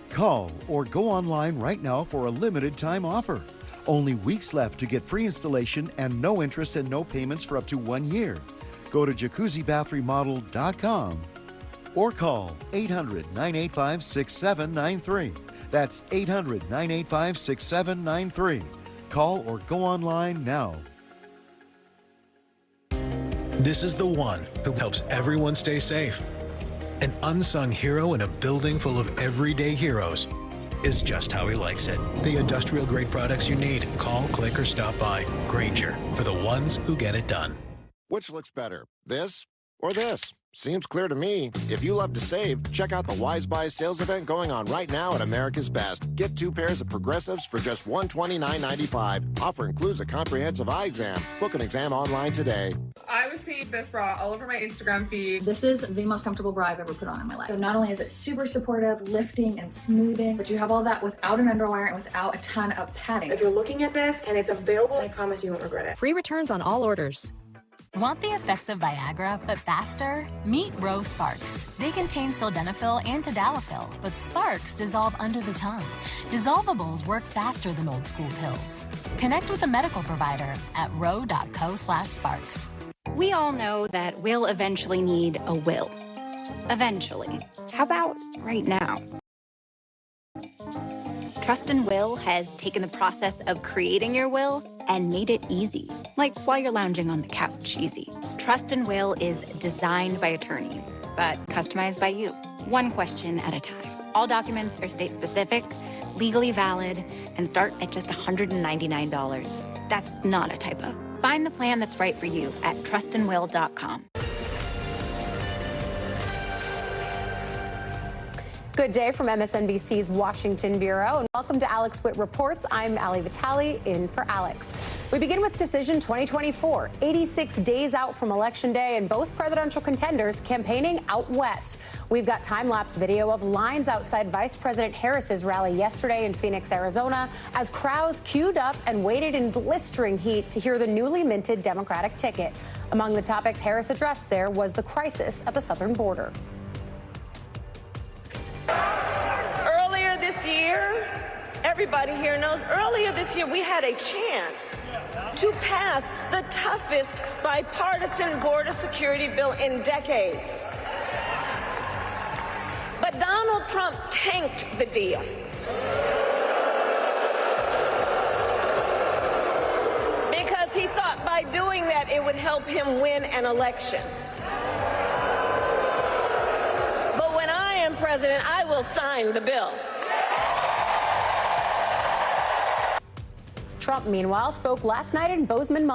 Speaker 11: Call or go online right now for a limited time offer. Only weeks left to get free installation and no interest and no payments for up to 1 year. Go to jacuzzibathremodel.com or call 800-985-6793. That's 800-985-6793. Call or go online now.
Speaker 12: This is the one who helps everyone stay safe. An unsung hero in a building full of everyday heroes is just how he likes it. The industrial-grade products you need. Call, click, or stop by. Grainger, for the ones who get it done.
Speaker 14: Which looks better, this or this? Seems clear to me. If you love to save, check out the Wise Buy sales event going on right now at America's Best. Get 2 pairs of Progressives for just $129.95. Offer includes a comprehensive eye exam. Book an exam online today.
Speaker 15: I would see this bra all over my Instagram feed.
Speaker 26: This is the most comfortable bra I've ever put on in my life. So not only is it super supportive, lifting and smoothing, but you have all that without an underwire and without a ton of padding. If you're looking at this and it's available, I promise you won't regret it.
Speaker 29: Free returns on all orders.
Speaker 30: Want the effects of Viagra, but faster? Meet Rose Sparks. They contain sildenafil and tadalafil, but Sparks dissolve under the tongue. Dissolvables work faster than old school pills. Connect with a medical provider at ro.co/sparks.
Speaker 32: We all know that we'll eventually need a will. Eventually. How about right now? Trust and Will has taken the process of creating your will and made it easy, like while you're lounging on the couch, easy. Trust and Will is designed by attorneys, but customized by you, one question at a time. All documents are state-specific, legally valid, and start at just $199. That's not a typo. Find the plan that's right for you at trustandwill.com.
Speaker 2: Good day from MSNBC's Washington Bureau, and welcome to Alex Witt Reports. I'm Ali Vitale, in for Alex. We begin with Decision 2024, 86 days out from Election Day, and both presidential contenders campaigning out west. We've got time-lapse video of lines outside Vice President Harris's rally yesterday in Phoenix, Arizona, as crowds queued up and waited in blistering heat to hear the newly minted Democratic ticket. Among the topics Harris addressed there was the crisis at the southern border.
Speaker 3: Earlier this year, everybody here knows, earlier this year we had a chance to pass the toughest bipartisan border security bill in decades. But Donald Trump tanked the deal. Because he thought by doing that it would help him win an election. President, I will sign the bill.
Speaker 2: Trump, meanwhile, spoke last night in Bozeman, Montana.